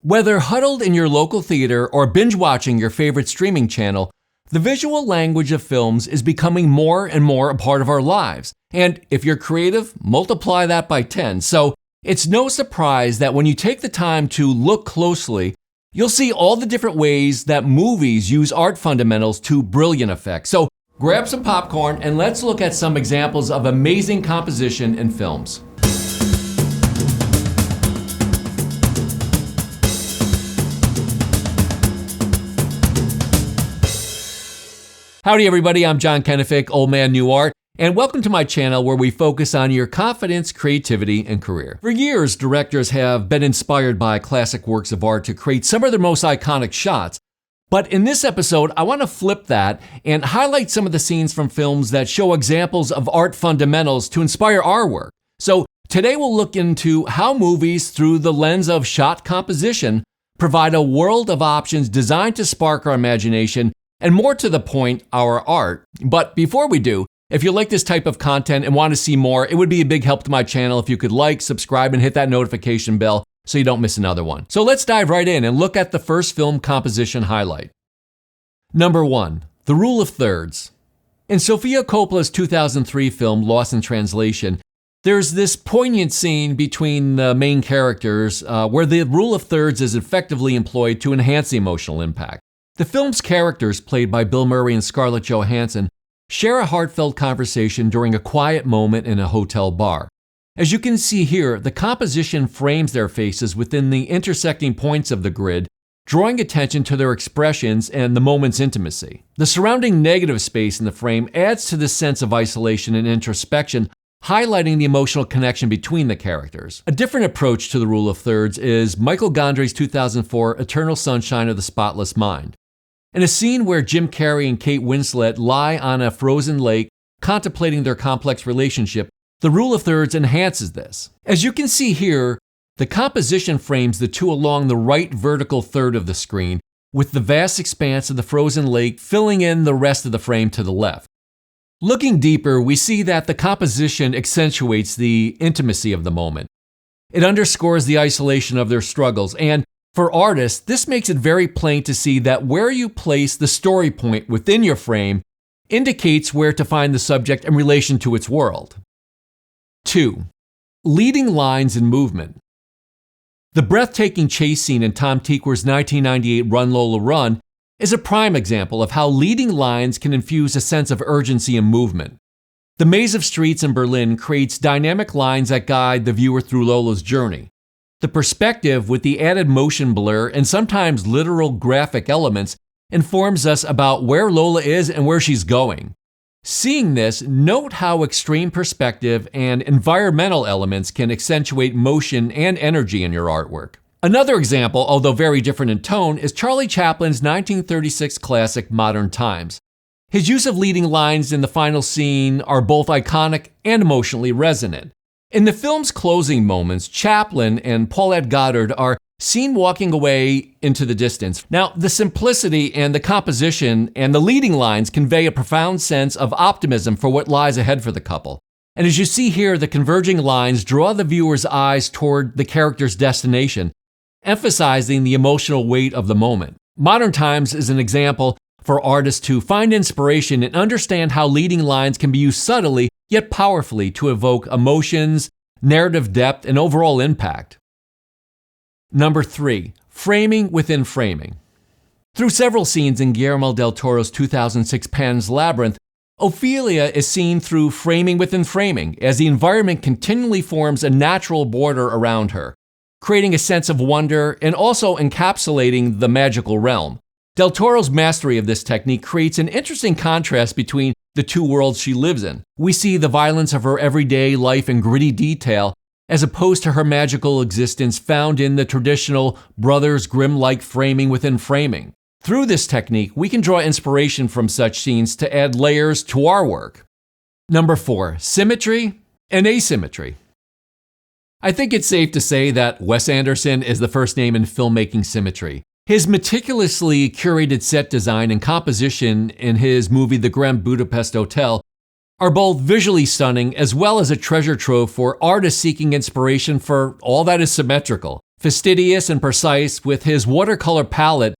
Whether huddled in your local theater or binge watching your favorite streaming channel, the visual language of films is becoming more and more a part of our lives. And if you're creative, multiply that by 10. So it's no surprise that when you take the time to look closely, you'll see all the different ways that movies use art fundamentals to brilliant effect. So grab some popcorn and let's look at some examples of amazing composition in films. Howdy everybody, I'm John Kenific, Old Man New Art, and welcome to my channel where we focus on your confidence, creativity, and career. For years, directors have been inspired by classic works of art to create some of their most iconic shots. But in this episode, I want to flip that and highlight some of the scenes from films that show examples of art fundamentals to inspire our work. So today we'll look into how movies, through the lens of shot composition, provide a world of options designed to spark our imagination and, more to the point, our art. But before we do, if you like this type of content and want to see more, it would be a big help to my channel if you could like, subscribe, and hit that notification bell so you don't miss another one. So let's dive right in and look at the first film composition highlight. Number 1, the rule of thirds. In Sofia Coppola's 2003 film, Lost in Translation, there's this poignant scene between the main characters where the rule of thirds is effectively employed to enhance the emotional impact. The film's characters, played by Bill Murray and Scarlett Johansson, share a heartfelt conversation during a quiet moment in a hotel bar. As you can see here, the composition frames their faces within the intersecting points of the grid, drawing attention to their expressions and the moment's intimacy. The surrounding negative space in the frame adds to this sense of isolation and introspection, highlighting the emotional connection between the characters. A different approach to the rule of thirds is Michael Gondry's 2004 Eternal Sunshine of the Spotless Mind. In a scene where Jim Carrey and Kate Winslet lie on a frozen lake, contemplating their complex relationship, the rule of thirds enhances this. As you can see here, the composition frames the two along the right vertical third of the screen, with the vast expanse of the frozen lake filling in the rest of the frame to the left. Looking deeper, we see that the composition accentuates the intimacy of the moment. It underscores the isolation of their struggles, and for artists, this makes it very plain to see that where you place the story point within your frame indicates where to find the subject in relation to its world. 2. Leading lines and movement. The breathtaking chase scene in Tom Tykwer's 1998 Run Lola Run is a prime example of how leading lines can infuse a sense of urgency and movement. The maze of streets in Berlin creates dynamic lines that guide the viewer through Lola's journey. The perspective, with the added motion blur and sometimes literal graphic elements, informs us about where Lola is and where she's going. Seeing this, note how extreme perspective and environmental elements can accentuate motion and energy in your artwork. Another example, although very different in tone, is Charlie Chaplin's 1936 classic Modern Times. His use of leading lines in the final scene are both iconic and emotionally resonant. In the film's closing moments, Chaplin and Paulette Goddard are seen walking away into the distance. Now, the simplicity and the composition and the leading lines convey a profound sense of optimism for what lies ahead for the couple. And as you see here, the converging lines draw the viewer's eyes toward the character's destination, emphasizing the emotional weight of the moment. Modern Times is an example for artists to find inspiration and understand how leading lines can be used subtly yet powerfully to evoke emotions, narrative depth, and overall impact. Number 3, framing within framing. Through several scenes in Guillermo del Toro's 2006 Pan's Labyrinth, Ophelia is seen through framing within framing, as the environment continually forms a natural border around her, creating a sense of wonder and also encapsulating the magical realm. Del Toro's mastery of this technique creates an interesting contrast between the two worlds she lives in. We see the violence of her everyday life in gritty detail, as opposed to her magical existence found in the traditional Brothers Grimm-like framing within framing. Through this technique, we can draw inspiration from such scenes to add layers to our work. Number 4, symmetry and asymmetry. I think it's safe to say that Wes Anderson is the first name in filmmaking symmetry. His meticulously curated set design and composition in his movie The Grand Budapest Hotel are both visually stunning as well as a treasure trove for artists seeking inspiration for all that is symmetrical. Fastidious and precise with his watercolor palette,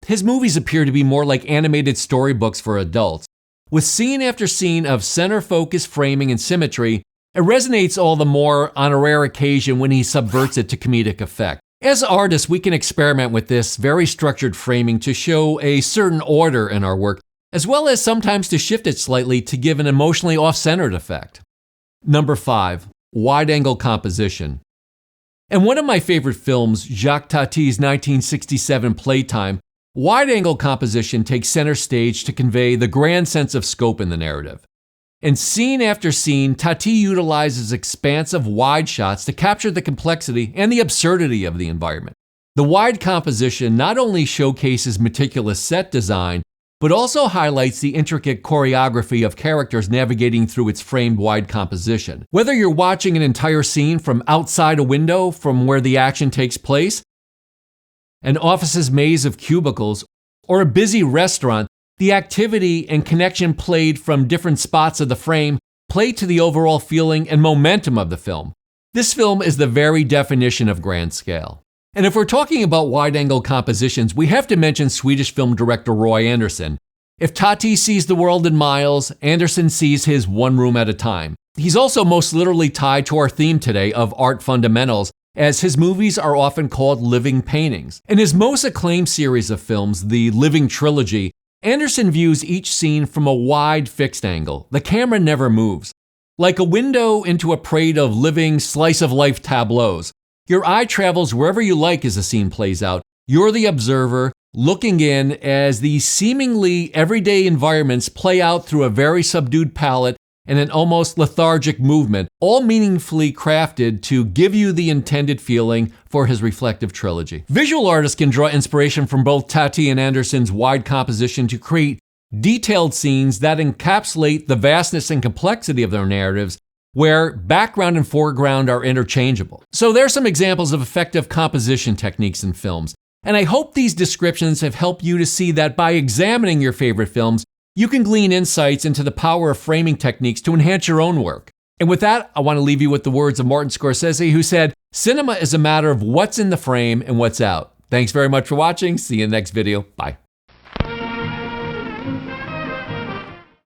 his movies appear to be more like animated storybooks for adults. With scene after scene of center focus framing and symmetry, it resonates all the more on a rare occasion when he subverts it to comedic effect. As artists, we can experiment with this very structured framing to show a certain order in our work, as well as sometimes to shift it slightly to give an emotionally off-centered effect. Number 5, wide-angle composition. In one of my favorite films, Jacques Tati's 1967 Playtime, wide-angle composition takes center stage to convey the grand sense of scope in the narrative. In scene after scene, Tati utilizes expansive wide shots to capture the complexity and the absurdity of the environment. The wide composition not only showcases meticulous set design, but also highlights the intricate choreography of characters navigating through its framed wide composition. Whether you're watching an entire scene from outside a window from where the action takes place, an office's maze of cubicles, or a busy restaurant, the activity and connection played from different spots of the frame play to the overall feeling and momentum of the film. This film is the very definition of grand scale. And if we're talking about wide-angle compositions, we have to mention Swedish film director Roy Andersson. If Tati sees the world in miles, Andersson sees his one room at a time. He's also most literally tied to our theme today of art fundamentals, as his movies are often called living paintings. In his most acclaimed series of films, the Living Trilogy, Andersson views each scene from a wide fixed angle. The camera never moves. Like a window into a parade of living slice-of-life tableaus. Your eye travels wherever you like as the scene plays out. You're the observer, looking in as these seemingly everyday environments play out through a very subdued palette and an almost lethargic movement, all meaningfully crafted to give you the intended feeling for his reflective trilogy. Visual artists can draw inspiration from both Tati and Andersson's wide composition to create detailed scenes that encapsulate the vastness and complexity of their narratives, where background and foreground are interchangeable. So there's some examples of effective composition techniques in films, and I hope these descriptions have helped you to see that by examining your favorite films, you can glean insights into the power of framing techniques to enhance your own work. And with that, I want to leave you with the words of Martin Scorsese, who said, "Cinema is a matter of what's in the frame and what's out." Thanks very much for watching. See you in the next video. Bye.